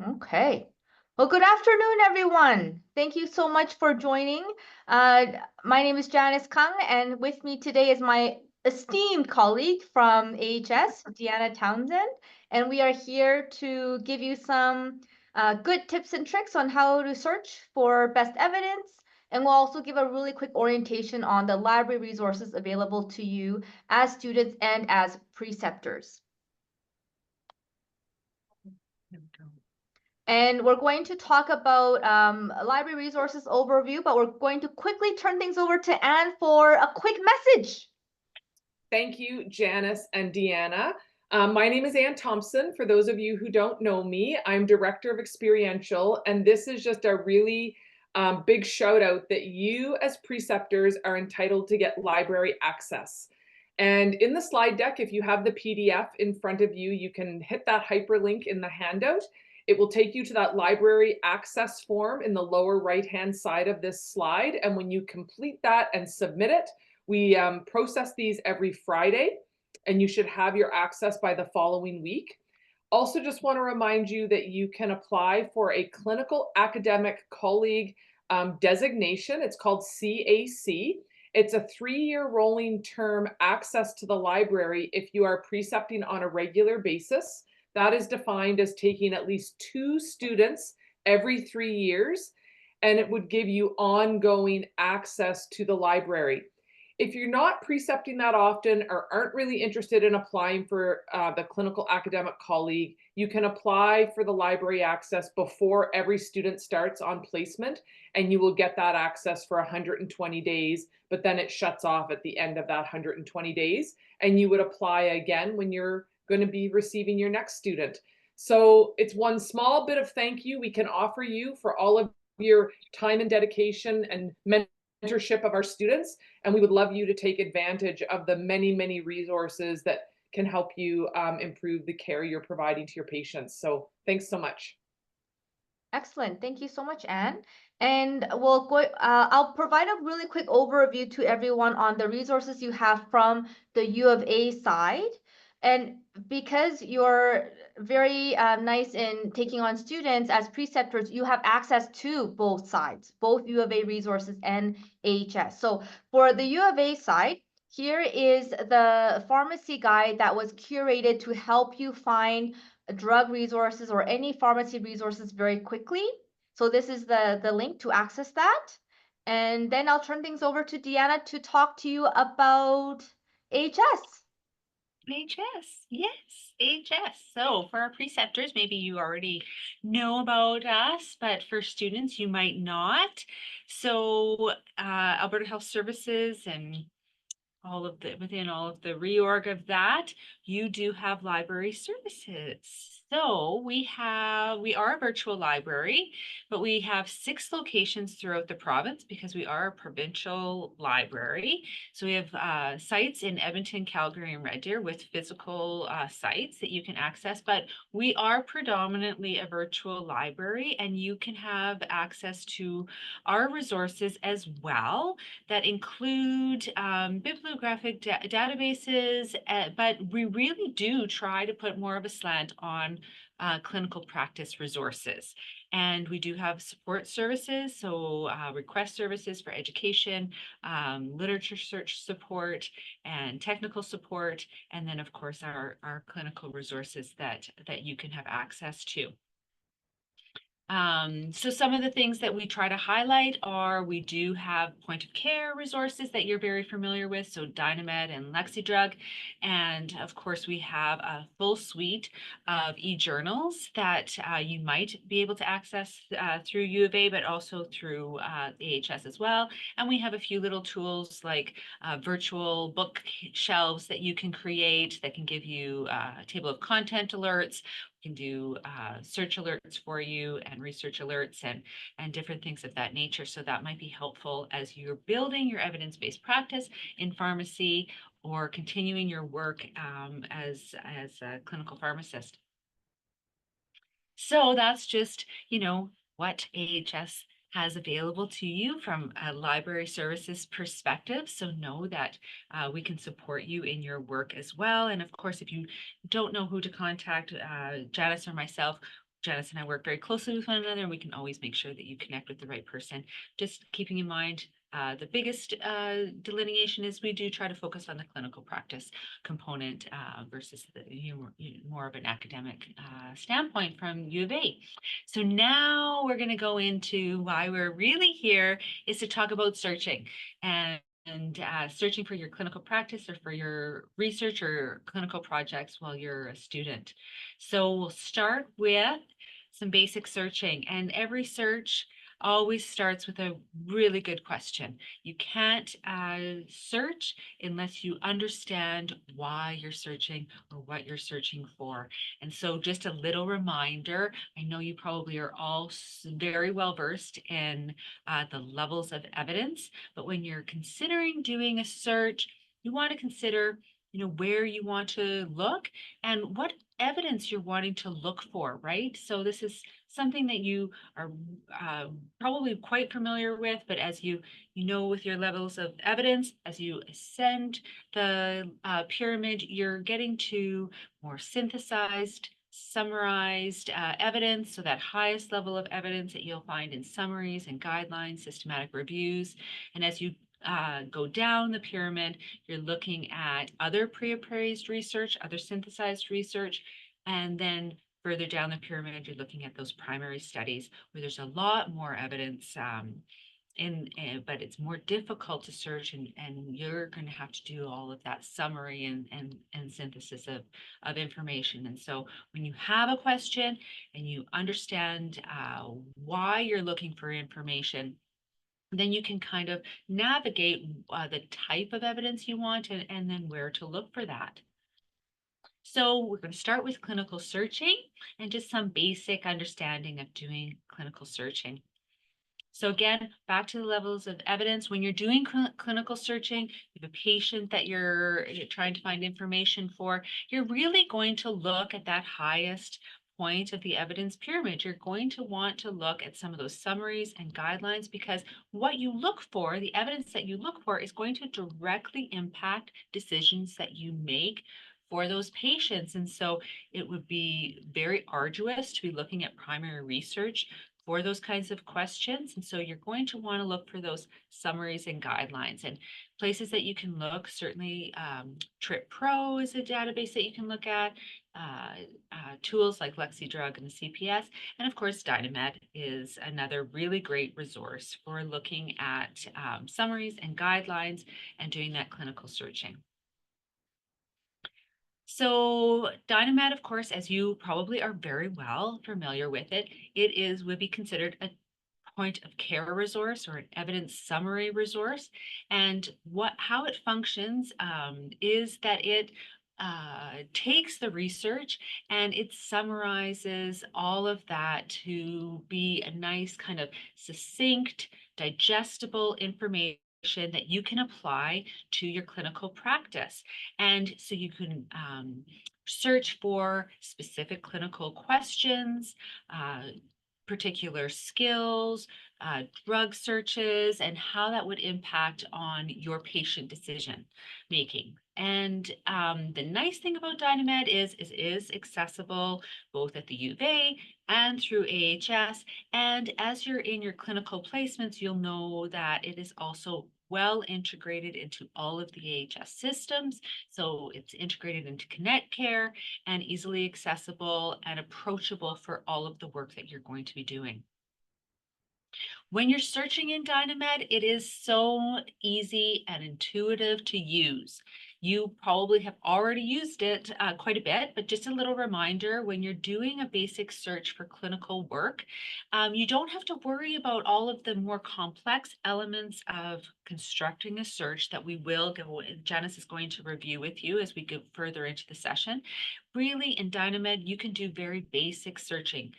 Okay. Well, good afternoon, everyone. Thank you so much for joining. My name is Janice Kung, and with me today is my esteemed colleague from AHS, Deanna Townsend, and we are here to give you some good tips and tricks on how to search for best evidence, and we'll also give a really quick orientation on the library resources available to you as students and as preceptors. And we're going to talk about library resources overview, but we're going to quickly turn things over to Anne for a quick message. Thank you, Janice and Deanna. My name is Ann Thompson. For those of you who don't know me, I'm Director of Experiential, and this is just a really big shout out that you as preceptors are entitled to get library access. And in the slide deck, if you have the PDF in front of you, you can hit that hyperlink in the handout. It will take you to that library access form in the lower right-hand side of this slide. And when you complete that and submit it, we process these every Friday, and you should have your access by the following week. Also, just want to remind you that you can apply for a clinical academic colleague designation. It's called CAC. It's a 3-year rolling term access to the library if you are precepting on a regular basis. That is defined as taking at least 2 students every 3 years, and it would give you ongoing access to the library. If you're not precepting that often or aren't really interested in applying for the clinical academic colleague, you can apply for the library access before every student starts on placement, and you will get that access for 120 days, but then it shuts off at the end of that 120 days, and you would apply again when you're going to be receiving your next student. So it's one small bit of thank you we can offer you for all of your time and dedication and mentorship of our students, and we would love you to take advantage of the many, many resources that can help you improve the care you're providing to your patients. So thanks so much. Excellent. Thank you so much, Anne. And I'll provide a really quick overview to everyone on the resources you have from the U of A side. And because you're very nice in taking on students as preceptors, you have access to both sides, both U of A resources and AHS. So for the U of A side, here is the pharmacy guide that was curated to help you find drug resources or any pharmacy resources very quickly. So this is the link to access that. And then I'll turn things over to Deanna to talk to you about AHS. AHS, yes, AHS. So for our preceptors, maybe you already know about us, but for students, you might not. So Alberta Health Services and within all of the reorg of that, you do have library services. So we are a virtual library, but we have 6 locations throughout the province because we are a provincial library. So we have sites in Edmonton, Calgary, and Red Deer with physical sites that you can access, but we are predominantly a virtual library, and you can have access to our resources as well that include bibliographic databases, but we really do try to put more of a slant on clinical practice resources. And we do have support services, so request services for education, literature search support, and technical support, and then of course our clinical resources that you can have access to. So some of the things that we try to highlight are we do have point of care resources that you're very familiar with, so Dynamed and LexiDrug. And of course, we have a full suite of e-journals that you might be able to access through U of A, but also through AHS as well. And we have a few little tools like virtual book shelves that you can create that can give you a table of content alerts. Can do search alerts for you and research alerts and different things of that nature. So that might be helpful as you're building your evidence-based practice in pharmacy or continuing your work as a clinical pharmacist. So that's just, what AHS has available to you from a library services perspective. So know that we can support you in your work as well. And of course, if you don't know who to contact, Janice or myself, Janice and I work very closely with one another, and we can always make sure that you connect with the right person. Just keeping in mind, the biggest delineation is we do try to focus on the clinical practice component versus the more of an academic standpoint from U of A. So now we're going to go into why we're really here is to talk about searching and searching for your clinical practice or for your research or clinical projects while you're a student. So we'll start with some basic searching, and every search always starts with a really good question. You can't search unless you understand why you're searching or what you're searching for. And so just a little reminder, I know you probably are all very well versed in the levels of evidence, but when you're considering doing a search, you want to consider, where you want to look and what evidence you're wanting to look for, right? So this is something that you are probably quite familiar with, but as you know, with your levels of evidence, as you ascend the pyramid, you're getting to more synthesized, summarized evidence. So that highest level of evidence that you'll find in summaries and guidelines, systematic reviews. And as you go down the pyramid, you're looking at other pre-appraised research, other synthesized research, and then further down the pyramid, you're looking at those primary studies where there's a lot more evidence but it's more difficult to search, and you're going to have to do all of that summary and synthesis of information. And so when you have a question and you understand why you're looking for information, then you can kind of navigate the type of evidence you want and then where to look for that. So we're going to start with clinical searching and just some basic understanding of doing clinical searching. So again, back to the levels of evidence. When you're doing clinical searching, you have a patient that you're trying to find information for, you're really going to look at that highest point of the evidence pyramid. You're going to want to look at some of those summaries and guidelines because what you look for, the evidence that you look for, is going to directly impact decisions that you make for those patients. And so it would be very arduous to be looking at primary research for those kinds of questions. And so you're going to want to look for those summaries and guidelines, and places that you can look. Certainly, Trip Pro is a database that you can look at, tools like LexiDrug and the CPS. And of course, Dynamed is another really great resource for looking at summaries and guidelines and doing that clinical searching. So Dynamed, of course, as you probably are very well familiar with it, would be considered a point of care resource or an evidence summary resource. And how it functions is that it takes the research and it summarizes all of that to be a nice kind of succinct, digestible information that you can apply to your clinical practice. And so you can search for specific clinical questions, particular skills, drug searches, and how that would impact on your patient decision making. And the nice thing about Dynamed is it is accessible both at the U of A and through AHS. And as you're in your clinical placements, you'll know that it is also well integrated into all of the AHS systems. So it's integrated into Connect Care and easily accessible and approachable for all of the work that you're going to be doing. When you're searching in Dynamed, it is so easy and intuitive to use. You probably have already used it quite a bit, but just a little reminder, when you're doing a basic search for clinical work, you don't have to worry about all of the more complex elements of constructing a search that Janice is going to review with you as we go further into the session. Really, in Dynamed, you can do very basic searching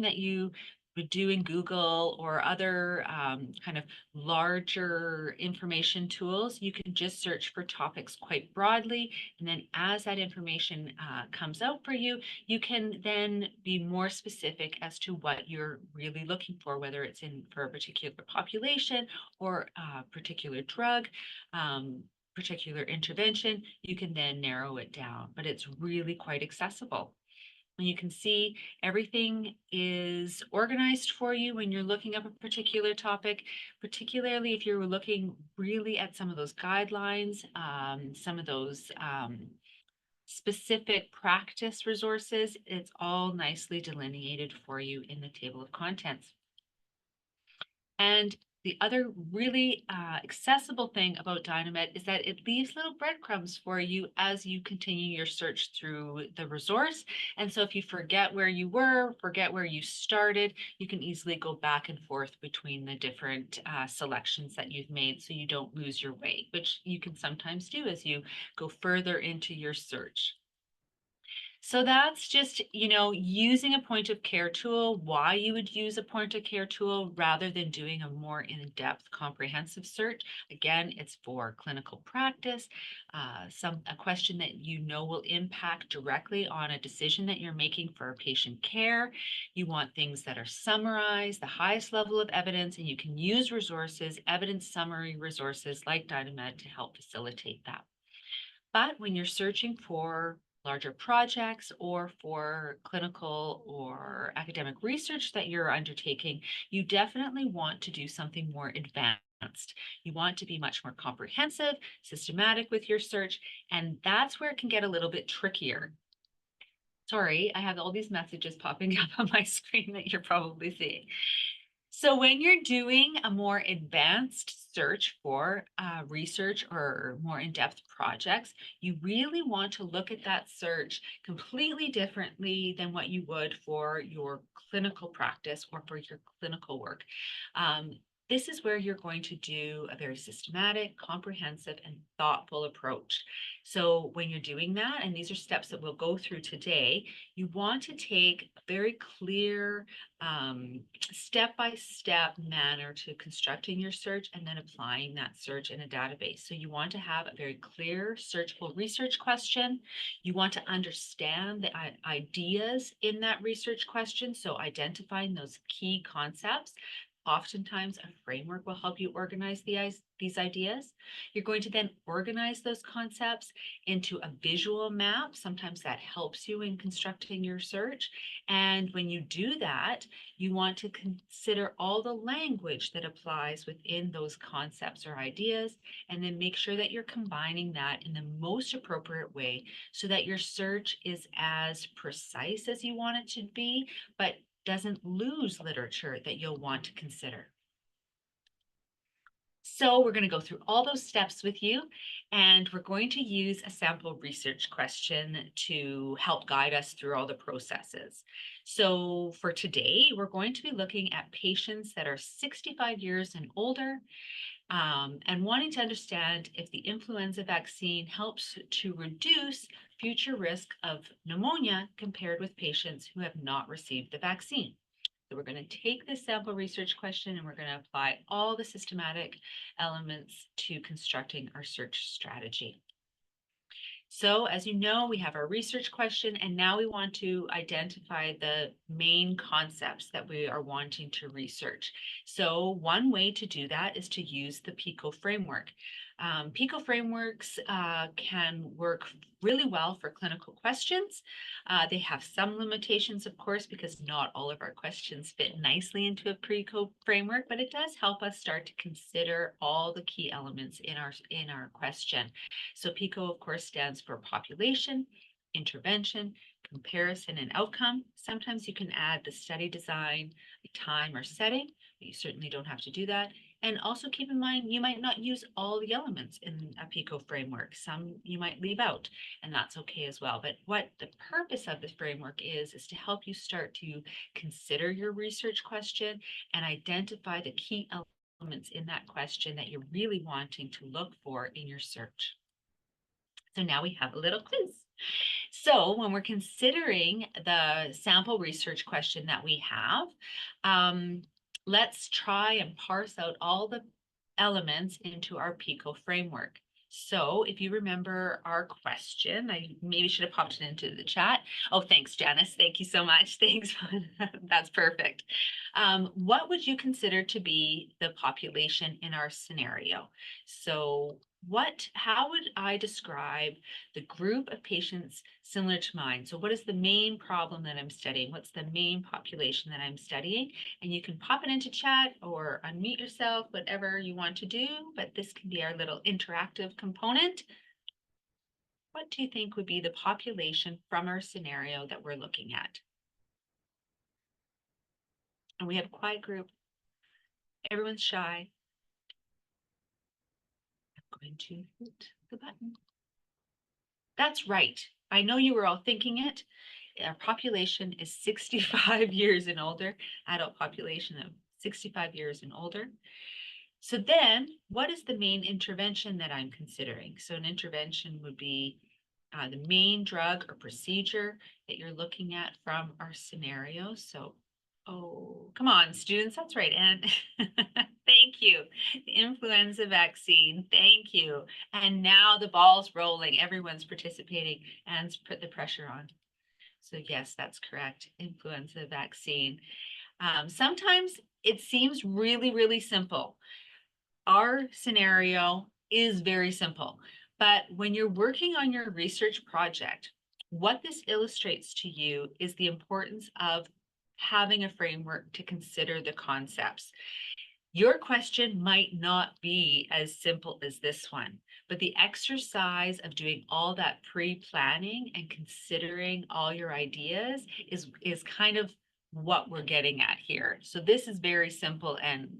that you would do in Google or other kind of larger information tools. You can just search for topics quite broadly. And then as that information comes out for you, you can then be more specific as to what you're really looking for, whether it's for a particular population or a particular drug, particular intervention. You can then narrow it down, but it's really quite accessible. And you can see everything is organized for you when you're looking up a particular topic, particularly if you're looking really at some of those guidelines, some of those specific practice resources. It's all nicely delineated for you in the table of contents. And the other really accessible thing about Dynamed is that it leaves little breadcrumbs for you as you continue your search through the resource. And so if you forget where you were, forget where you started, you can easily go back and forth between the different selections that you've made so you don't lose your way, which you can sometimes do as you go further into your search. So that's just, using a point of care tool, why you would use a point of care tool rather than doing a more in-depth comprehensive search. Again, it's for clinical practice, a question that will impact directly on a decision that you're making for patient care. You want things that are summarized, the highest level of evidence, and you can use resources, evidence summary resources like Dynamed to help facilitate that. But when you're searching for larger projects or for clinical or academic research that you're undertaking, you definitely want to do something more advanced. You want to be much more comprehensive, systematic with your search, and that's where it can get a little bit trickier. Sorry, I have all these messages popping up on my screen that you're probably seeing. So when you're doing a more advanced search for research or more in-depth projects, you really want to look at that search completely differently than what you would for your clinical practice or for your clinical work. This is where you're going to do a very systematic, comprehensive, and thoughtful approach. So when you're doing that, and these are steps that we'll go through today, you want to take a very clear, step-by-step manner to constructing your search and then applying that search in a database. So you want to have a very clear searchable research question. You want to understand the ideas in that research question. So identifying those key concepts. Oftentimes, a framework will help you organize these ideas. You're going to then organize those concepts into a visual map. Sometimes that helps you in constructing your search. And when you do that, you want to consider all the language that applies within those concepts or ideas, and then make sure that you're combining that in the most appropriate way so that your search is as precise as you want it to be, but doesn't lose literature that you'll want to consider. So we're going to go through all those steps with you, and we're going to use a sample research question to help guide us through all the processes. So for today, we're going to be looking at patients that are 65 years and older, and wanting to understand if the influenza vaccine helps to reduce future risk of pneumonia compared with patients who have not received the vaccine. So we're going to take this sample research question and we're going to apply all the systematic elements to constructing our search strategy. So as you know, we have our research question, and now we want to identify the main concepts that we are wanting to research. So one way to do that is to use the PICO framework. PICO frameworks can work really well for clinical questions. They have some limitations, of course, because not all of our questions fit nicely into a PICO framework, but it does help us start to consider all the key elements in our question. So PICO, of course, stands for population, intervention, comparison, and outcome. Sometimes you can add the study design, time, or setting, but you certainly don't have to do that. And also keep in mind, you might not use all the elements in a PICO framework. Some you might leave out, and that's okay as well. But what the purpose of this framework is to help you start to consider your research question and identify the key elements in that question that you're really wanting to look for in your search. So now we have a little quiz. So when we're considering the sample research question that we have, let's try and parse out all the elements into our PICO framework. So if you remember our question, I maybe should have popped it into the chat. Oh, thanks, Janice. Thank you so much. Thanks. That's perfect. What would you consider to be the population in our scenario? So how would I describe the group of patients similar to mine? So what is the main problem that I'm studying? What's the main population that I'm studying? And you can pop it into chat or unmute yourself, whatever you want to do, but this can be our little interactive component. What do you think would be the population from our scenario that we're looking at? And we have a quiet group. Everyone's shy. I'm going to hit the button. That's right. I know you were all thinking it. Our population is 65 years and older, adult population of 65 years and older. So then what is the main intervention that I'm considering? So an intervention would be the main drug or procedure that you're looking at from our scenario. So, oh, come on, students, that's right, Anne. Thank you. The influenza vaccine, thank you. And now the ball's rolling, everyone's participating, Anne's put the pressure on. So yes, that's correct, influenza vaccine. Sometimes it seems really, really simple. Our scenario is very simple, but when you're working on your research project, what this illustrates to you is the importance of having a framework to consider the concepts. Your question might not be as simple as this one, but the exercise of doing all that pre-planning and considering all your ideas is kind of what we're getting at here. So this is very simple and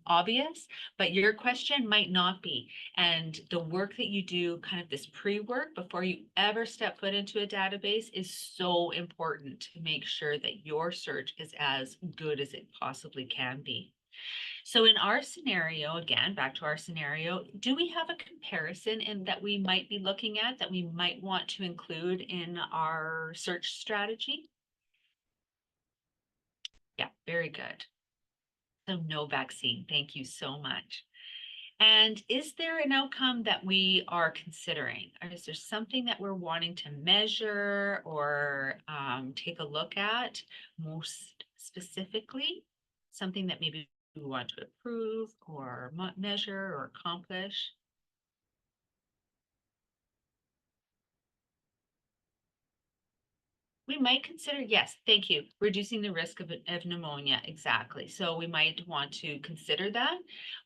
obvious, but your question might not be. And the work that you do, kind of this pre-work before you ever step foot into a database, is so important to make sure that your search is as good as it possibly can be. So in our scenario, again, back to our scenario, do we have a comparison in that we might be looking at that we might want to include in our search strategy? Yeah, very good. So no vaccine. Thank you so much. And is there an outcome that we are considering? Or is there something that we're wanting to measure or take a look at most specifically? Something that maybe we want to improve or measure or accomplish? We might consider, yes, thank you, reducing the risk of pneumonia, exactly. So we might want to consider that.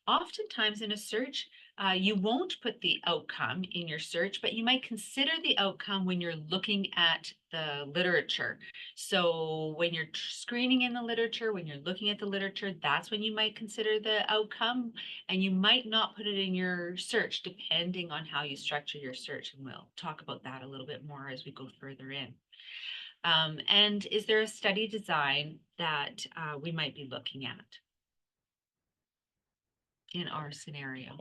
Oftentimes in a search, you won't put the outcome in your search, but you might consider the outcome when you're looking at the literature. So when you're screening in the literature, when you're looking at the literature, that's when you might consider the outcome, and you might not put it in your search depending on how you structure your search. And we'll talk about that a little bit more as we go further in. And is there a study design that we might be looking at in our scenario?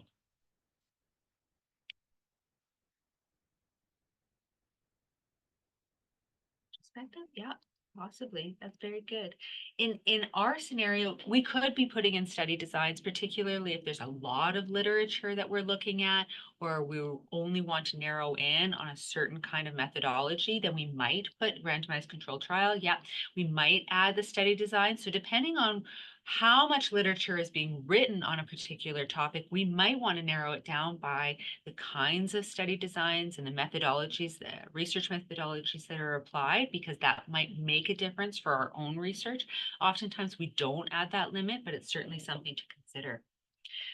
Perspective? Yeah, possibly. That's very good. In our scenario, we could be putting in study designs, particularly if there's a lot of literature that we're looking at, or we only want to narrow in on a certain kind of methodology, then we might put randomized controlled trial. Yeah, we might add the study design. So depending on how much literature is being written on a particular topic, we might want to narrow it down by the kinds of study designs and the methodologies, the research methodologies that are applied, because that might make a difference for our own research. Oftentimes we don't add that limit, but it's certainly something to consider.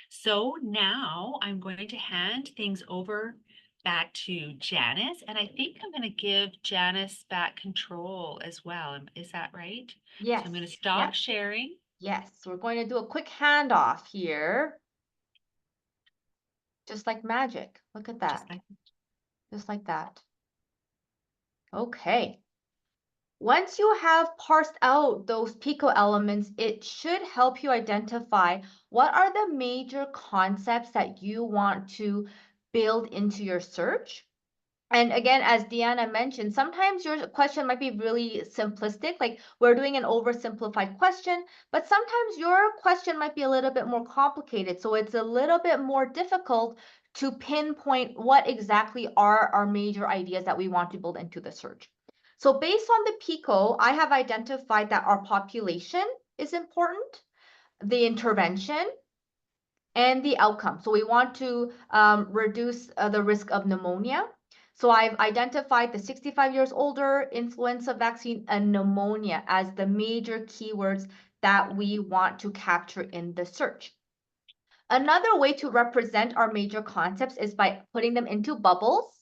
So now I'm going to hand things over back to Janice, and I think I'm going to give Janice back control as well. Is that right? Yes. So I'm going to stop Yep. sharing. Yes, we're going to do a quick handoff here. Just like magic. Look at that. Just like that. Okay. Once you have parsed out those PICO elements, it should help you identify what are the major concepts that you want to build into your search. And again, as Deanna mentioned, sometimes your question might be really simplistic, like we're doing an oversimplified question, but sometimes your question might be a little bit more complicated. So it's a little bit more difficult to pinpoint what exactly are our major ideas that we want to build into the search. So based on the PICO, I have identified that our population is important, the intervention, and the outcome. So we want to reduce the risk of pneumonia. So I've identified the 65 years older, influenza vaccine, and pneumonia as the major keywords that we want to capture in the search. Another way to represent our major concepts is by putting them into bubbles.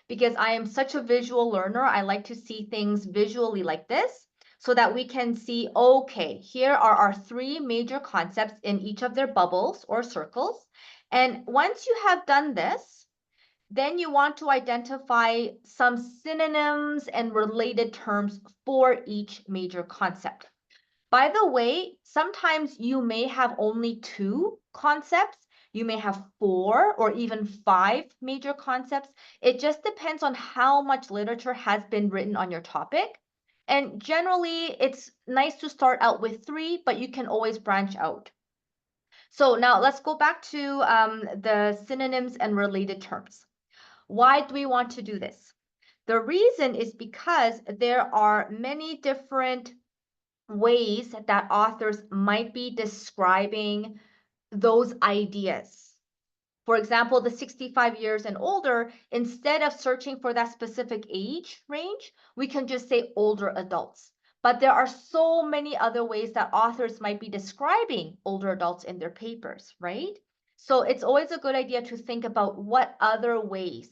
Because I am such a visual learner, I like to see things visually like this so that we can see, okay, here are our three major concepts in each of their bubbles or circles. And once you have done this, then you want to identify some synonyms and related terms for each major concept. By the way, sometimes you may have only two concepts. You may have four or even five major concepts. It just depends on how much literature has been written on your topic. And generally, it's nice to start out with three, but you can always branch out. So now let's go back to the synonyms and related terms. Why do we want to do this? The reason is because there are many different ways that authors might be describing those ideas. For example, the 65 years and older, instead of searching for that specific age range, we can just say older adults. But there are so many other ways that authors might be describing older adults in their papers, right? So it's always a good idea to think about what other ways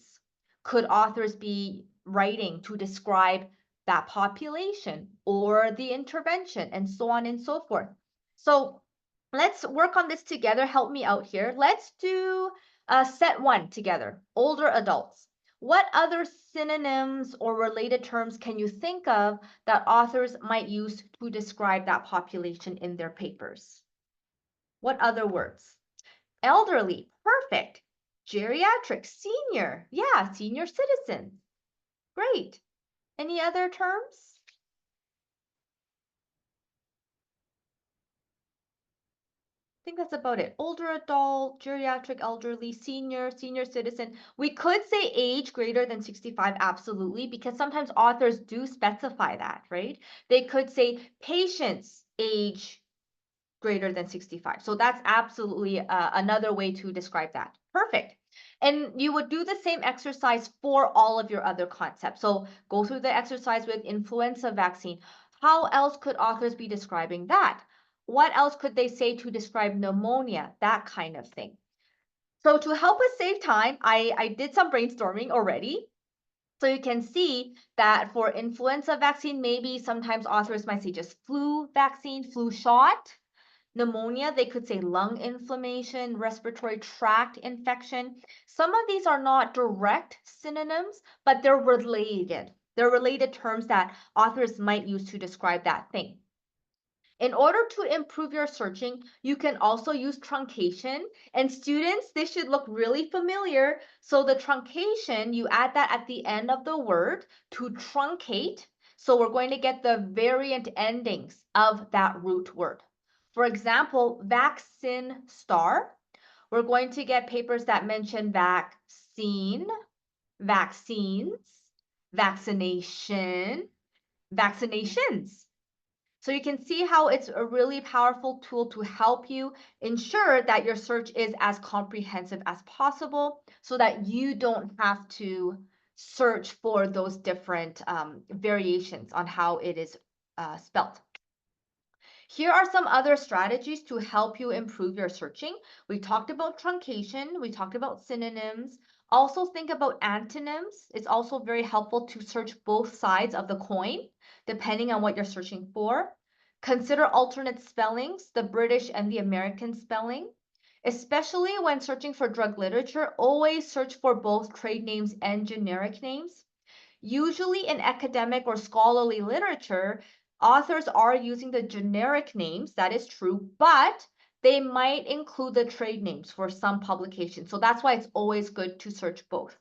could authors be writing to describe that population or the intervention and so on and so forth. So let's work on this together. Help me out here. Let's do set one together, older adults. What other synonyms or related terms can you think of that authors might use to describe that population in their papers? What other words? Elderly, perfect. Geriatric, senior, yeah, senior citizens. Great. Any other terms? I think that's about it. Older adult, geriatric, elderly, senior, senior citizen. We could say age greater than 65, absolutely, because sometimes authors do specify that, right? They could say patients age greater than 65. So that's absolutely another way to describe that. Perfect. And you would do the same exercise for all of your other concepts. So go through the exercise with influenza vaccine. How else could authors be describing that? What else could they say to describe pneumonia? That kind of thing. So to help us save time, I did some brainstorming already. So you can see that for influenza vaccine, maybe sometimes authors might say just flu vaccine, flu shot. Pneumonia, they could say lung inflammation, respiratory tract infection. Some of these are not direct synonyms, but they're related. They're related terms that authors might use to describe that thing. In order to improve your searching, you can also use truncation. And students, this should look really familiar. So the truncation, you add that at the end of the word to truncate. So we're going to get the variant endings of that root word. For example, vaccine star, we're going to get papers that mention vaccine, vaccines, vaccination, vaccinations. So you can see how it's a really powerful tool to help you ensure that your search is as comprehensive as possible so that you don't have to search for those different variations on how it is spelled. Here are some other strategies to help you improve your searching. We talked about truncation, we talked about synonyms. Also think about antonyms. It's also very helpful to search both sides of the coin, depending on what you're searching for. Consider alternate spellings, the British and the American spelling. Especially when searching for drug literature, always search for both trade names and generic names. Usually in academic or scholarly literature, authors are using the generic names, that is true, but they might include the trade names for some publications. So that's why it's always good to search both.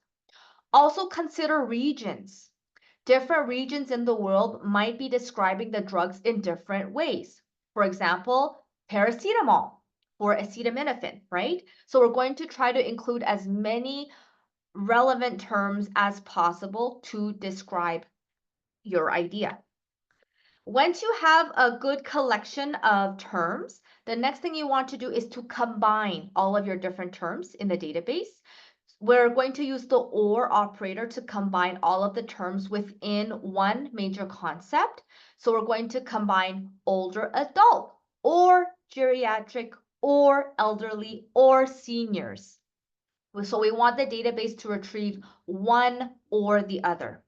Also consider regions. Different regions in the world might be describing the drugs in different ways. For example, paracetamol or acetaminophen, right? So we're going to try to include as many relevant terms as possible to describe your idea. Once you have a good collection of terms, the next thing you want to do is to combine all of your different terms in the database. We're going to use the OR operator to combine all of the terms within one major concept. So we're going to combine older adult or geriatric or elderly or seniors. So we want the database to retrieve one or the other.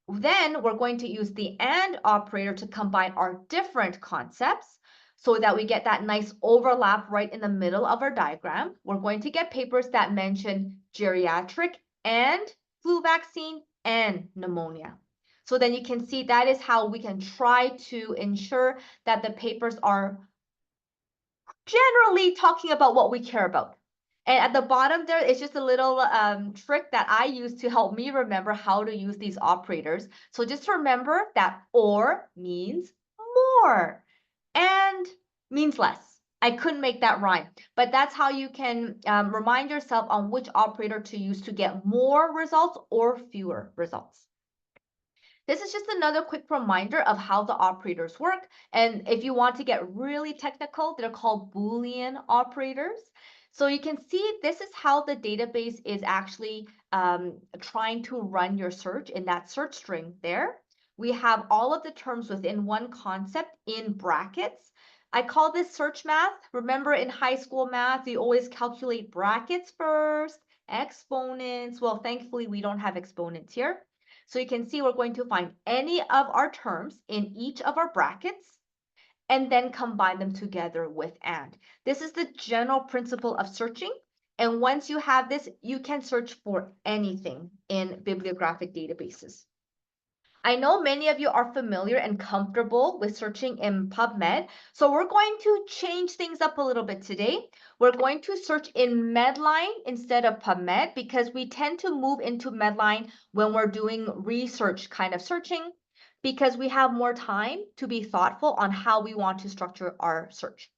Then we're going to use the AND operator to combine our different concepts so that we get that nice overlap right in the middle of our diagram. We're going to get papers that mention geriatric and flu vaccine and pneumonia. So then you can see that is how we can try to ensure that the papers are generally talking about what we care about. And at the bottom there is just a little trick that I use to help me remember how to use these operators. So just remember that or means more and means less. I couldn't make that rhyme, but that's how you can remind yourself on which operator to use to get more results or fewer results. This is just another quick reminder of how the operators work. And if you want to get really technical, they're called Boolean operators. So you can see this is how the database is actually trying to run your search in that search string there. We have all of the terms within one concept in brackets. I call this search math. Remember in high school math, you always calculate brackets first, exponents. Well, thankfully we don't have exponents here. So you can see we're going to find any of our terms in each of our brackets and then combine them together with AND. This is the general principle of searching. And once you have this, you can search for anything in bibliographic databases. I know many of you are familiar and comfortable with searching in PubMed, so we're going to change things up a little bit today. We're going to search in Medline instead of PubMed because we tend to move into Medline when we're doing research kind of searching because we have more time to be thoughtful on how we want to structure our search.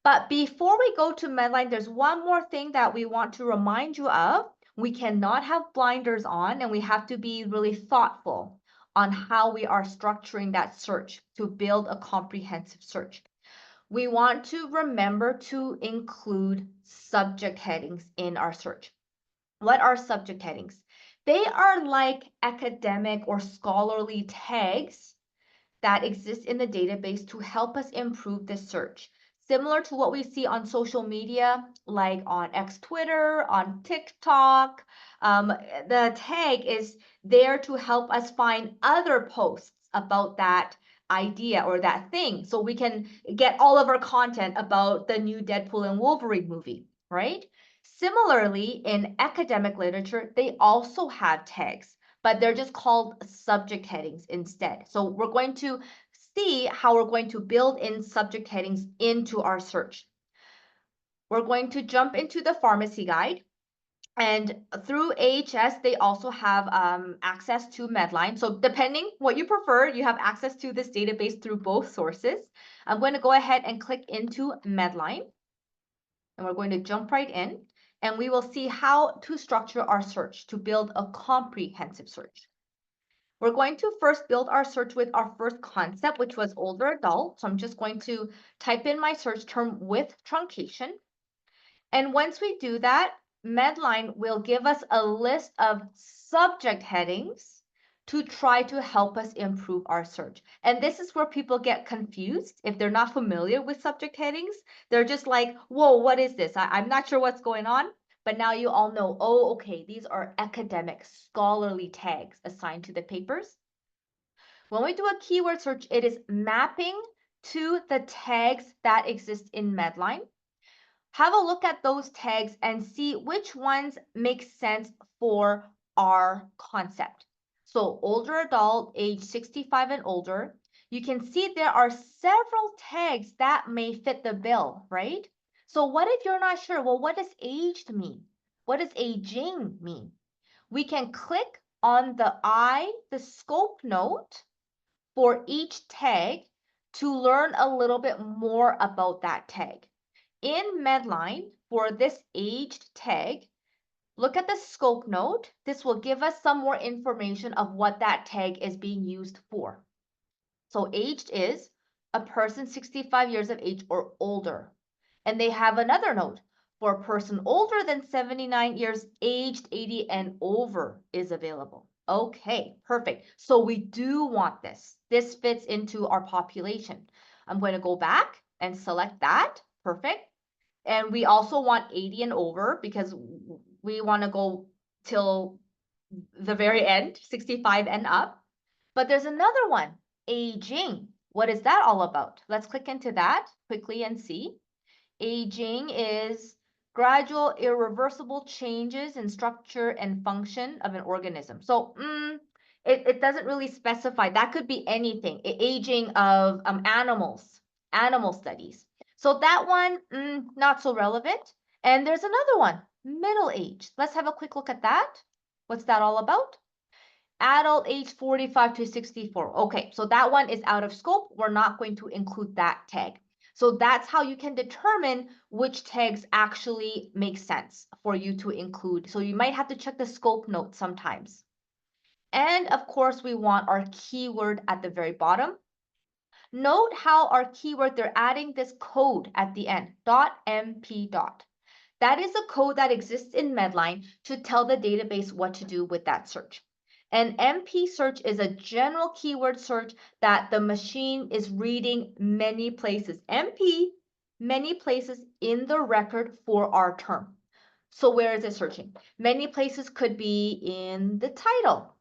But before we go to Medline, there's one more thing that we want to remind you of. We cannot have blinders on and we have to be really thoughtful on how we are structuring that search to build a comprehensive search. We want to remember to include subject headings in our search. What are subject headings? They are like academic or scholarly tags that exist in the database to help us improve the search. Similar to what we see on social media, like on X Twitter, on TikTok. The tag is there to help us find other posts about that idea or that thing. So we can get all of our content about the new Deadpool and Wolverine movie, right? Similarly, in academic literature, they also have tags, but they're just called subject headings instead. So we're going to see how we're going to build in subject headings into our search. We're going to jump into the pharmacy guide. And through AHS, they also have access to Medline. So depending what you prefer, you have access to this database through both sources. I'm going to go ahead and click into Medline. And we're going to jump right in. And we will see how to structure our search to build a comprehensive search. We're going to first build our search with our first concept, which was older adult. So I'm just going to type in my search term with truncation. And once we do that, Medline will give us a list of subject headings to try to help us improve our search. And this is where people get confused if they're not familiar with subject headings. They're just like, whoa, what is this? I'm not sure what's going on. But now you all know, oh, okay, these are academic, scholarly tags assigned to the papers. When we do a keyword search, it is mapping to the tags that exist in Medline. Have a look at those tags and see which ones make sense for our concept. So older adult, age 65 and older, you can see there are several tags that may fit the bill, right? So what if you're not sure? Well, what does aged mean? What does aging mean? We can click on the scope note for each tag to learn a little bit more about that tag. In Medline, for this aged tag, look at the scope note. This will give us some more information of what that tag is being used for. So aged is a person 65 years of age or older. And they have another note. For a person older than 79 years, aged 80 and over is available. Okay, perfect. So we do want this. This fits into our population. I'm going to go back and select that. Perfect. And we also want 80 and over because we want to go till the very end, 65 and up. But there's another one, aging. What is that all about? Let's click into that quickly and see. Aging is gradual, irreversible changes in structure and function of an organism. So it doesn't really specify. That could be anything. Aging of animals, animal studies. So that one, not so relevant. And there's another one, middle age. Let's have a quick look at that. What's that all about? Adult age 45 to 64. Okay, so that one is out of scope. We're not going to include that tag. So that's how you can determine which tags actually make sense for you to include. So you might have to check the scope note sometimes. And of course, we want our keyword at the very bottom. Note how our keyword, they're adding this code at the end, .mp. That is a code that exists in Medline to tell the database what to do with that search. An MP search is a general keyword search that the machine is reading many places. MP, many places in the record for our term. So where is it searching? Many places could be in the title,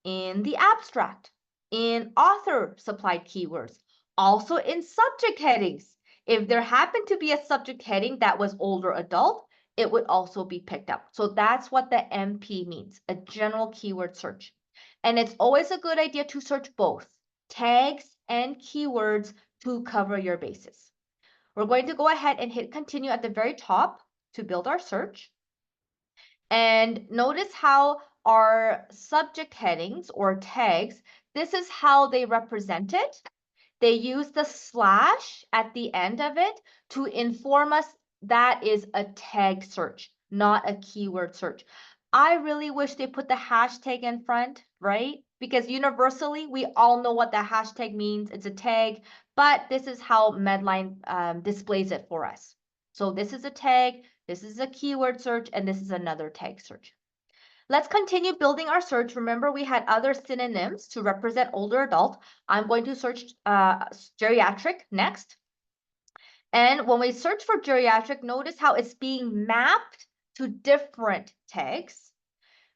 in the abstract, in author supplied keywords, also in subject headings. If there happened to be a subject heading that was older adult, it would also be picked up. So that's what the MP means, a general keyword search. And it's always a good idea to search both tags and keywords to cover your bases. We're going to go ahead and hit continue at the very top to build our search. And notice how our subject headings or tags, this is how they represent it. They use the slash at the end of it to inform us that is a tag search, not a keyword search. I really wish they put the hashtag in front, right? Because universally, we all know what the hashtag means. It's a tag, but this is how Medline displays it for us. So this is a tag, this is a keyword search, and this is another tag search. Let's continue building our search. Remember, we had other synonyms to represent older adult. I'm going to search geriatric next. And when we search for geriatric, notice how it's being mapped to different tags.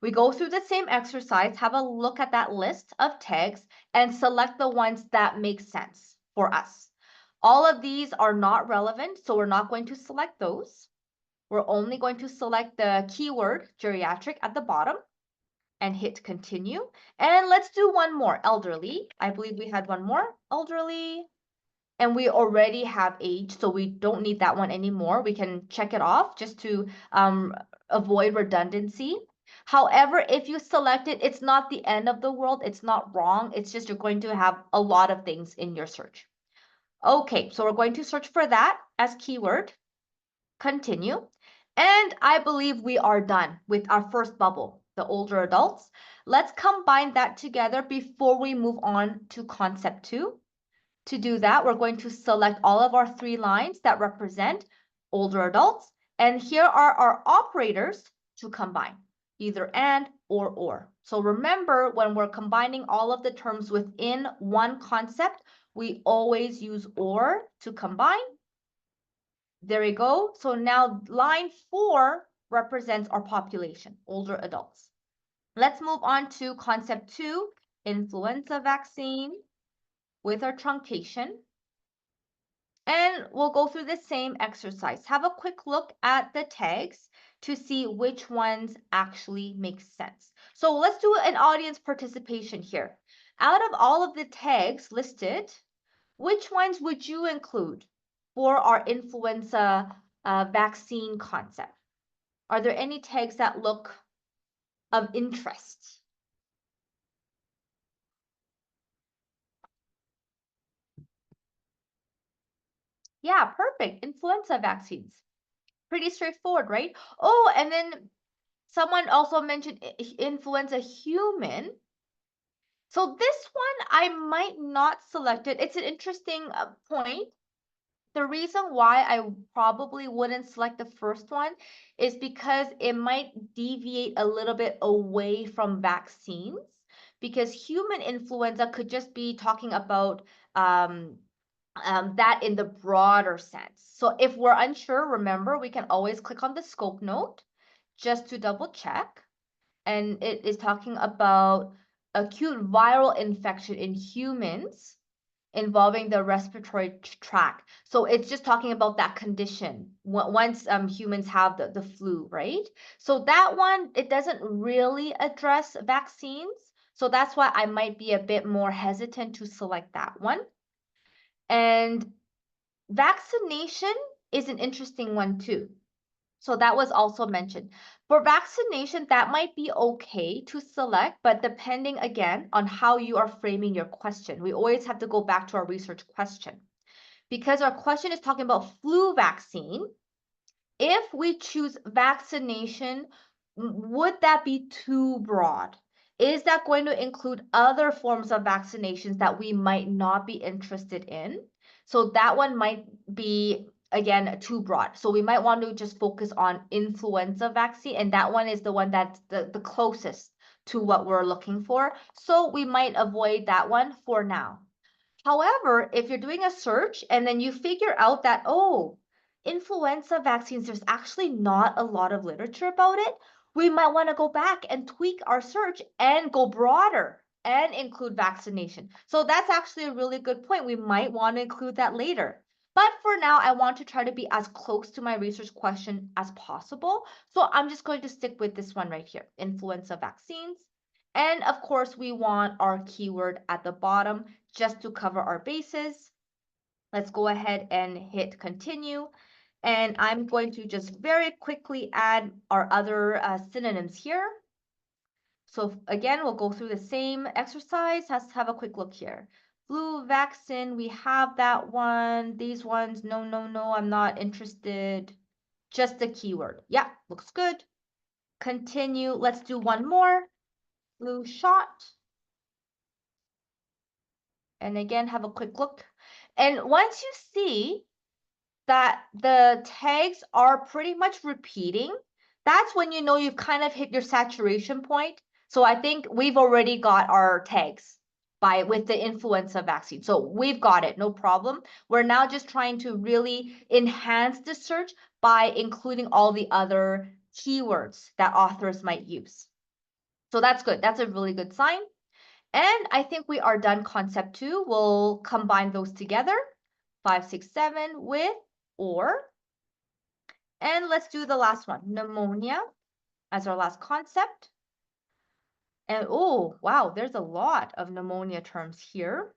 We go through the same exercise, have a look at that list of tags, and select the ones that make sense for us. All of these are not relevant, so we're not going to select those. We're only going to select the keyword geriatric at the bottom and hit continue. And let's do one more, elderly. I believe we had one more, elderly. And we already have age, so we don't need that one anymore. We can check it off just to avoid redundancy. However, if you select it, it's not the end of the world. It's not wrong. It's just you're going to have a lot of things in your search. Okay, so we're going to search for that as keyword. Continue. And I believe we are done with our first bubble, the older adults. Let's combine that together before we move on to concept 2. To do that, we're going to select all of our 3 lines that represent older adults. And here are our operators to combine, either and or. So remember, when we're combining all of the terms within one concept, we always use or to combine. There we go. So now line 4 represents our population, older adults. Let's move on to concept 2, influenza vaccine with our truncation. And we'll go through the same exercise. Have a quick look at the tags to see which ones actually make sense. So let's do an audience participation here. Out of all of the tags listed, which ones would you include for our influenza vaccine concept? Are there any tags that look of interest? Yeah, perfect. Influenza vaccines. Pretty straightforward, right? Oh, and then someone also mentioned influenza human. So this one, I might not select it. It's an interesting point. The reason why I probably wouldn't select the first one is because it might deviate a little bit away from vaccines, because human influenza could just be talking about um, that in the broader sense. So if we're unsure, remember, we can always click on the scope note just to double check. And it is talking about acute viral infection in humans involving the respiratory tract. So it's just talking about that condition once humans have the flu, right? So that one, it doesn't really address vaccines. So that's why I might be a bit more hesitant to select that one. And vaccination is an interesting one too. So that was also mentioned. For vaccination, that might be okay to select, but depending again on how you are framing your question, we always have to go back to our research question. Because our question is talking about flu vaccine, if we choose vaccination, would that be too broad? Is that going to include other forms of vaccinations that we might not be interested in? So that one might be, again, too broad. So we might want to just focus on influenza vaccine, and that one is the one that's the closest to what we're looking for. So we might avoid that one for now. However, if you're doing a search and then you figure out that, oh, influenza vaccines, there's actually not a lot of literature about it, we might want to go back and tweak our search and go broader and include vaccination. So that's actually a really good point. We might want to include that later. But for now, I want to try to be as close to my research question as possible. So I'm just going to stick with this one right here, influenza vaccines. And of course, we want our keyword at the bottom just to cover our bases. Let's go ahead and hit continue. And I'm going to just very quickly add our other synonyms here. So again, we'll go through the same exercise. Let's have a quick look here. Flu vaccine, we have that one. These ones, no, no, no, I'm not interested. Just the keyword. Yeah, looks good. Continue. Let's do one more. Flu shot. And again, have a quick look. And once you see that the tags are pretty much repeating, that's when you know you've kind of hit your saturation point. So I think we've already got our tags with the influenza vaccine. So we've got it, no problem. We're now just trying to really enhance the search by including all the other keywords that authors might use. So that's good. That's a really good sign. And I think we are done concept 2. We'll combine those together, 5, 6, 7 with or. And let's do the last one, pneumonia as our last concept. And oh, wow, there's a lot of pneumonia terms here.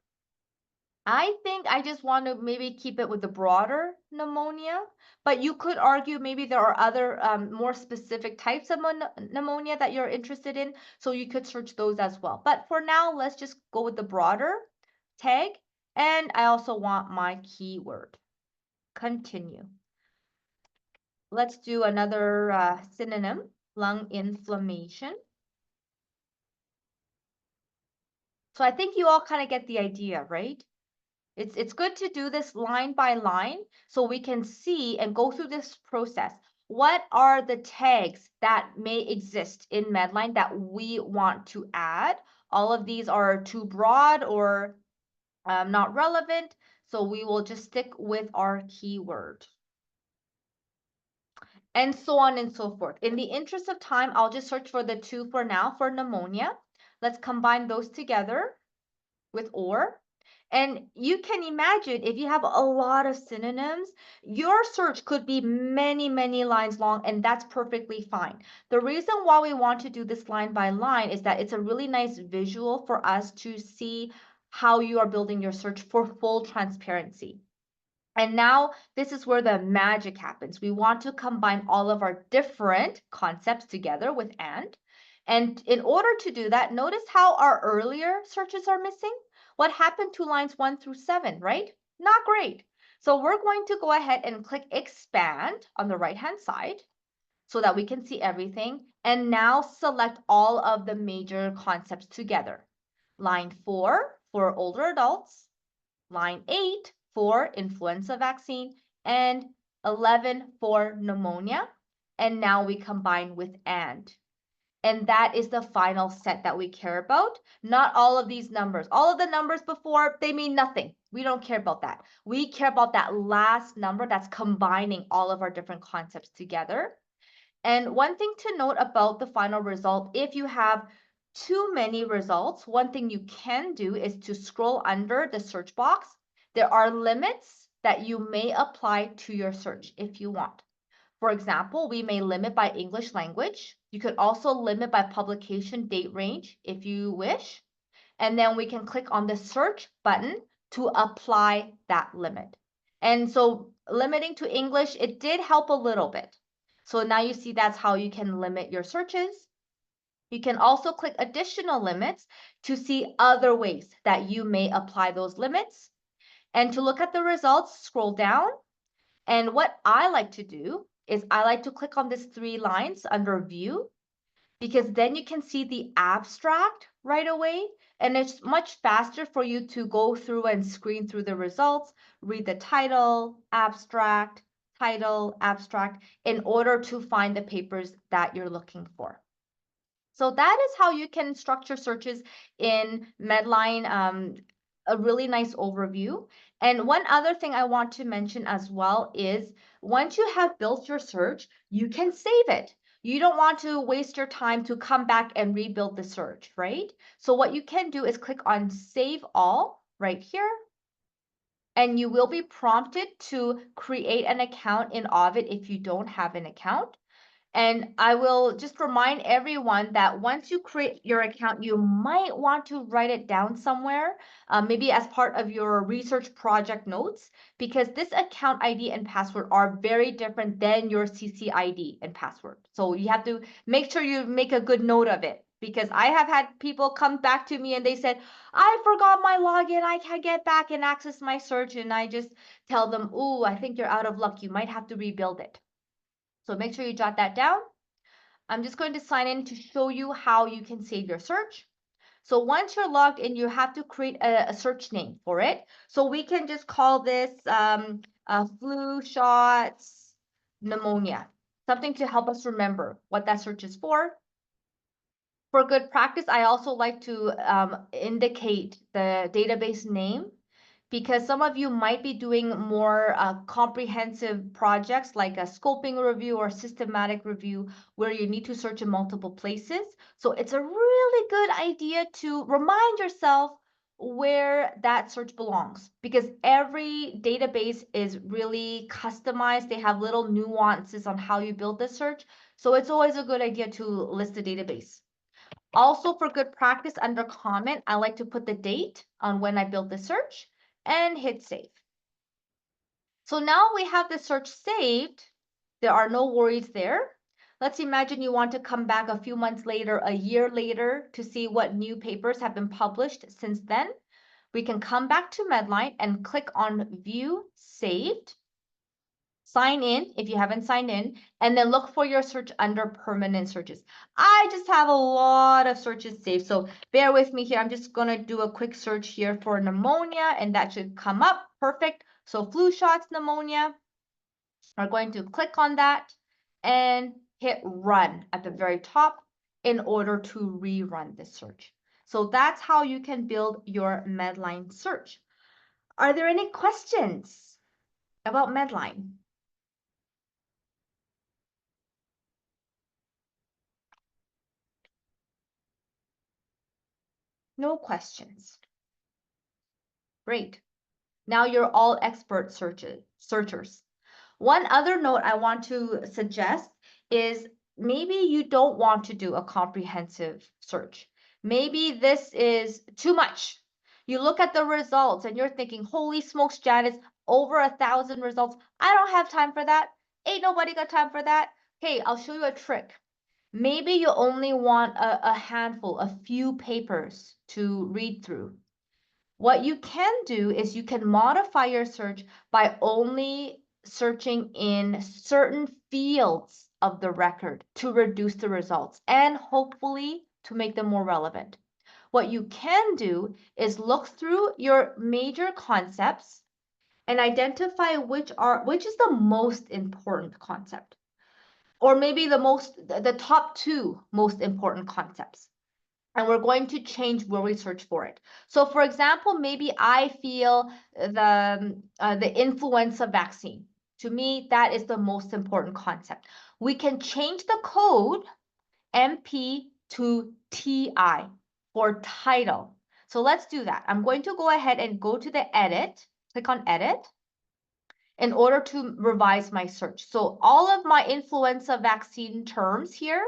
I think I just want to maybe keep it with the broader pneumonia, but you could argue maybe there are other more specific types of pneumonia that you're interested in, so you could search those as well. But for now, let's just go with the broader tag, and I also want my keyword. Continue. Let's do another synonym, lung inflammation. So I think you all kind of get the idea, right? It's good to do this line by line so we can see and go through this process. What are the tags that may exist in Medline that we want to add? All of these are too broad or not relevant, so we will just stick with our keyword. And so on and so forth. In the interest of time, I'll just search for the 2 for now for pneumonia. Let's combine those together with or. And you can imagine if you have a lot of synonyms, your search could be many, many lines long, and that's perfectly fine. The reason why we want to do this line by line is that it's a really nice visual for us to see how you are building your search for full transparency. And now this is where the magic happens. We want to combine all of our different concepts together with and. And in order to do that, notice how our earlier searches are missing. What happened to lines 1 through 7, right? Not great. So we're going to go ahead and click expand on the right-hand side so that we can see everything. And now select all of the major concepts together. line 4 for older adults, line 8 for influenza vaccine, and 11 for pneumonia. And now we combine with and. And that is the final set that we care about. Not all of these numbers. All of the numbers before, they mean nothing. We don't care about that. We care about that last number that's combining all of our different concepts together. And one thing to note about the final result, if you have too many results, one thing you can do is to scroll under the search box. There are limits that you may apply to your search if you want. For example, we may limit by English language. You could also limit by publication date range if you wish. And then we can click on the search button to apply that limit. And so limiting to English, it did help a little bit. So now you see that's how you can limit your searches. You can also click additional limits to see other ways that you may apply those limits. And to look at the results, scroll down. And what I like to do is I like to click on these 3 lines under view, because then you can see the abstract right away. And it's much faster for you to go through and screen through the results, read the title, abstract, in order to find the papers that you're looking for. So that is how you can structure searches in Medline, a really nice overview. And one other thing I want to mention as well is once you have built your search, you can save it. You don't want to waste your time to come back and rebuild the search, right? So what you can do is click on Save All right here. And you will be prompted to create an account in Ovid if you don't have an account. And I will just remind everyone that once you create your account, you might want to write it down somewhere, maybe as part of your research project notes, because this account ID and password are very different than your CC ID and password. So you have to make sure you make a good note of it, because I have had people come back to me and they said, I forgot my login, I can't get back and access my search. And I just tell them, oh, I think you're out of luck. You might have to rebuild it. So make sure you jot that down. I'm just going to sign in to show you how you can save your search. So once you're logged in, you have to create a search name for it. So we can just call this flu shots pneumonia, something to help us remember what that search is for. For good practice, I also like to indicate the database name, because some of you might be doing more comprehensive projects like a scoping review or systematic review where you need to search in multiple places. So it's a really good idea to remind yourself where that search belongs, because every database is really customized. They have little nuances on how you build the search. So it's always a good idea to list the database. Also, for good practice, under comment, I like to put the date on when I built the search and hit save. So now we have the search saved. There are no worries there. Let's imagine you want to come back a few months later, a year later, to see what new papers have been published since then. We can come back to Medline and click on View Saved. Sign in if you haven't signed in, and then look for your search under permanent searches. I just have a lot of searches saved, so bear with me here. I'm just going to do a quick search here for pneumonia, and that should come up. Perfect. So flu shots pneumonia. We're going to click on that and hit run at the very top in order to rerun this search. So that's how you can build your Medline search. Are there any questions about Medline? No questions. Great. Now you're all expert searchers. One other note I want to suggest is maybe you don't want to do a comprehensive search. Maybe this is too much. You look at the results and you're thinking, holy smokes, Janice, over 1,000 results. I don't have time for that. Ain't nobody got time for that. Hey, I'll show you a trick. Maybe you only want a handful, a few papers to read through. What you can do is you can modify your search by only searching in certain fields of the record to reduce the results and hopefully to make them more relevant. What you can do is look through your major concepts and identify which is the most important concept, or maybe the top two most important concepts. And we're going to change where we search for it. So for example, maybe I feel the influenza vaccine. To me, that is the most important concept. We can change the code MP to TI for title. So let's do that. I'm going to go ahead and go to the edit, click on edit in order to revise my search. So all of my influenza vaccine terms here,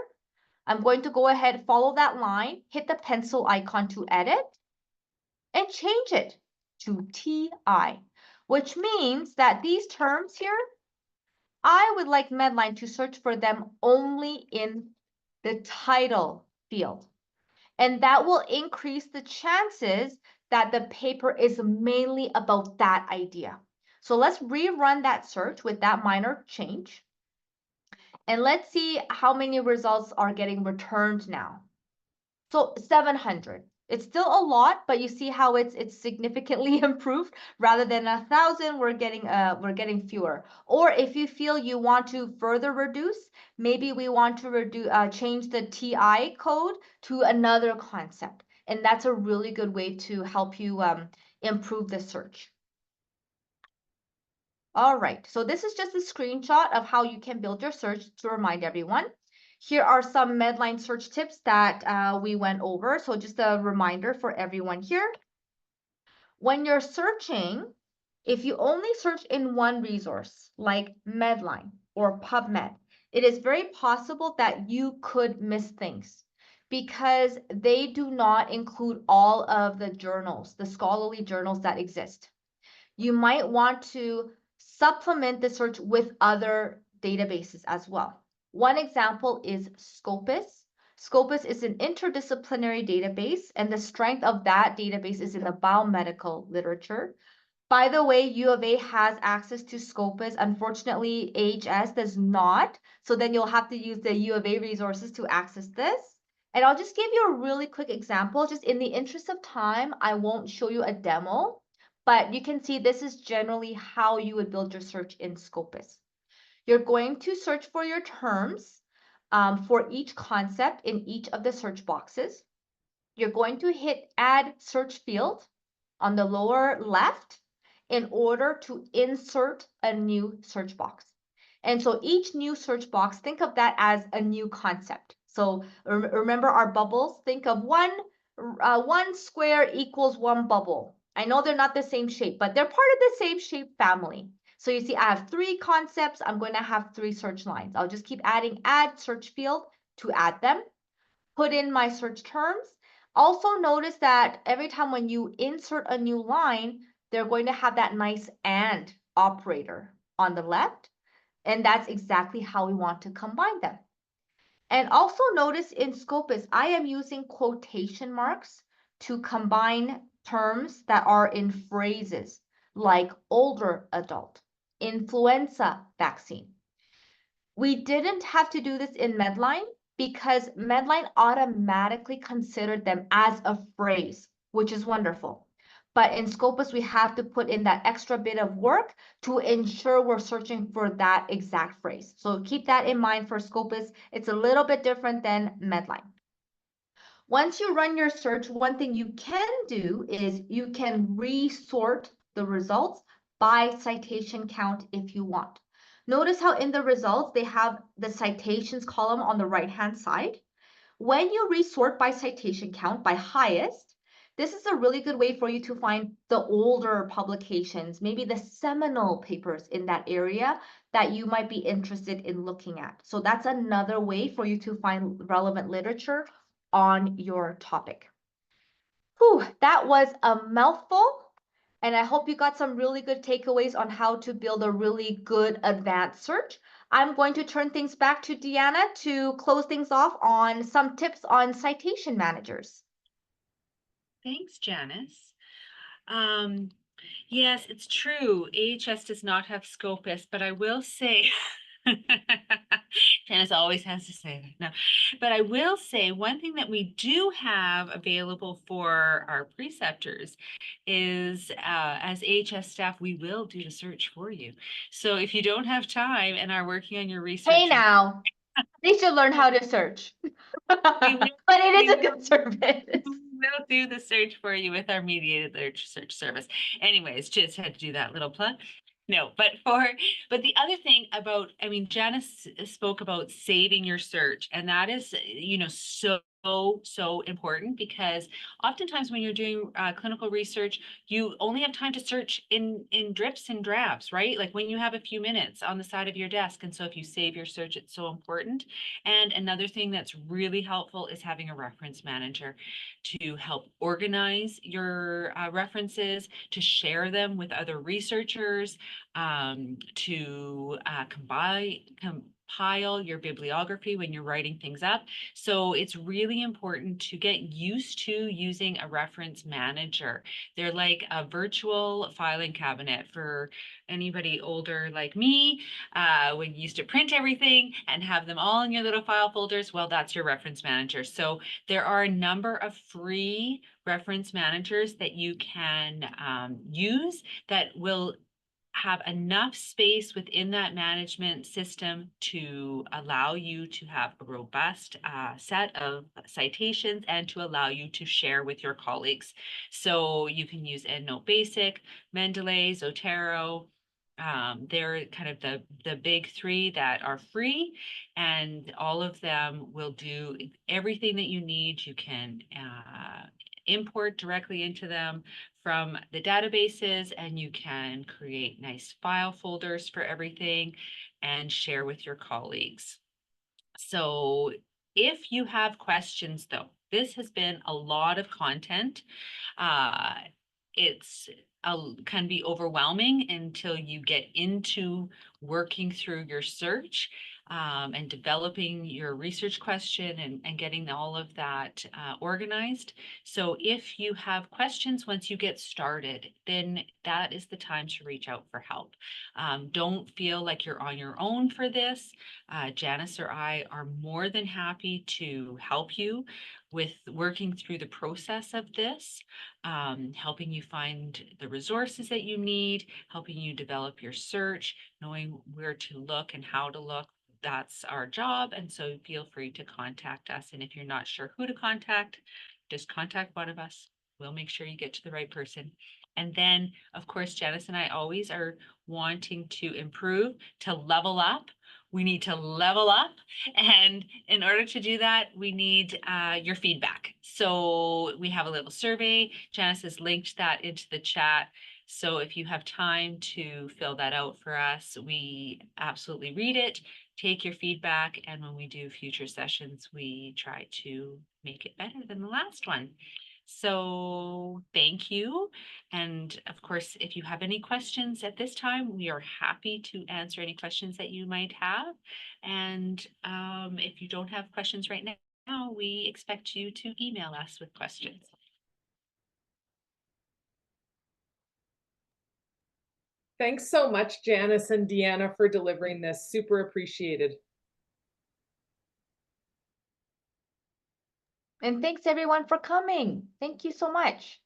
I'm going to go ahead, follow that line, hit the pencil icon to edit, and change it to TI, which means that these terms here, I would like Medline to search for them only in the title field. And that will increase the chances that the paper is mainly about that idea. So let's rerun that search with that minor change. And let's see how many results are getting returned now. So 700. It's still a lot, but you see how it's significantly improved. Rather than 1,000, we're getting fewer. Or if you feel you want to further reduce, maybe we want to change the TI code to another concept, and that's a really good way to help you improve the search. All right, so this is just a screenshot of how you can build your search to remind everyone. Here are some Medline search tips that we went over. So just a reminder for everyone here. When you're searching, if you only search in one resource, like Medline or PubMed, it is very possible that you could miss things because they do not include all of the journals, the scholarly journals that exist. You might want to supplement the search with other databases as well. One example is Scopus. Scopus is an interdisciplinary database, and the strength of that database is in the biomedical literature. By the way, U of A has access to Scopus. Unfortunately, AHS does not. So then you'll have to use the U of A resources to access this. And I'll just give you a really quick example. Just in the interest of time, I won't show you a demo. But you can see this is generally how you would build your search in Scopus. You're going to search for your terms for each concept in each of the search boxes. You're going to hit Add Search Field on the lower left in order to insert a new search box. And so each new search box, think of that as a new concept. So remember our bubbles, think of one square equals one bubble. I know they're not the same shape, but they're part of the same shape family. So you see, I have 3 concepts. I'm going to have 3 search lines. I'll just keep adding add search field to add them, put in my search terms. Also notice that every time when you insert a new line, they're going to have that nice and operator on the left. And that's exactly how we want to combine them. And also notice in Scopus, I am using quotation marks to combine terms that are in phrases like older adult, influenza vaccine. We didn't have to do this in Medline because Medline automatically considered them as a phrase, which is wonderful. But in Scopus, we have to put in that extra bit of work to ensure we're searching for that exact phrase. So keep that in mind for Scopus. It's a little bit different than Medline. Once you run your search, one thing you can do is you can resort the results by citation count if you want. Notice how in the results, they have the citations column on the right-hand side. When you resort by citation count by highest, this is a really good way for you to find the older publications, maybe the seminal papers in that area that you might be interested in looking at. So that's another way for you to find relevant literature on your topic. Whew, that was a mouthful. And I hope you got some really good takeaways on how to build a really good advanced search. I'm going to turn things back to Deanna to close things off on some tips on citation managers. Thanks, Janice. Yes, it's true. AHS does not have Scopus, but I will say Janice always has to say that. No, but I will say one thing that we do have available for our preceptors is as AHS staff, we will do the search for you. So if you don't have time and are working on your research, Hey now, they should learn how to search. We will- But it is we a good service. we'll do the search for you with our mediated search service. Anyways, just had to do that little plug. No, but the other thing about, I mean, Janice spoke about saving your search, and that is, so important because oftentimes when you're doing clinical research, you only have time to search in drips and drabs, right? Like when you have a few minutes on the side of your desk. And so if you save your search, it's so important. And another thing that's really helpful is having a reference manager to help organize your references, to share them with other researchers, to compile your bibliography when you're writing things up. So it's really important to get used to using a reference manager. They're like a virtual filing cabinet for anybody older like me. When you used to print everything and have them all in your little file folders, well, that's your reference manager. So there are a number of free reference managers that you can use that will have enough space within that management system to allow you to have a robust set of citations and to allow you to share with your colleagues. So you can use EndNote Basic, Mendeley, Zotero. They're kind of the big three that are free, and all of them will do everything that you need. You can import directly into them from the databases, and you can create nice file folders for everything and share with your colleagues. So if you have questions though, this has been a lot of content. It's can be overwhelming until you get into working through your search and developing your research question and getting all of that organized. So if you have questions once you get started, then that is the time to reach out for help. Don't feel like you're on your own for this. Janice or I are more than happy to help you with working through the process of this, helping you find the resources that you need, helping you develop your search, knowing where to look and how to look. That's our job. And so feel free to contact us. And if you're not sure who to contact, just contact one of us. We'll make sure you get to the right person. And then, of course, Janice and I always are wanting to improve, to level up. We need to level up. And in order to do that, we need your feedback. So we have a little survey. Janice has linked that into the chat. So if you have time to fill that out for us, we absolutely read it, take your feedback, and when we do future sessions, we try to make it better than the last one. So thank you. And of course, if you have any questions at this time, we are happy to answer any questions that you might have. And if you don't have questions right now, we expect you to email us with questions. Thanks so much, Janice and Deanna, for delivering this. Super appreciated. And thanks everyone for coming. Thank you so much.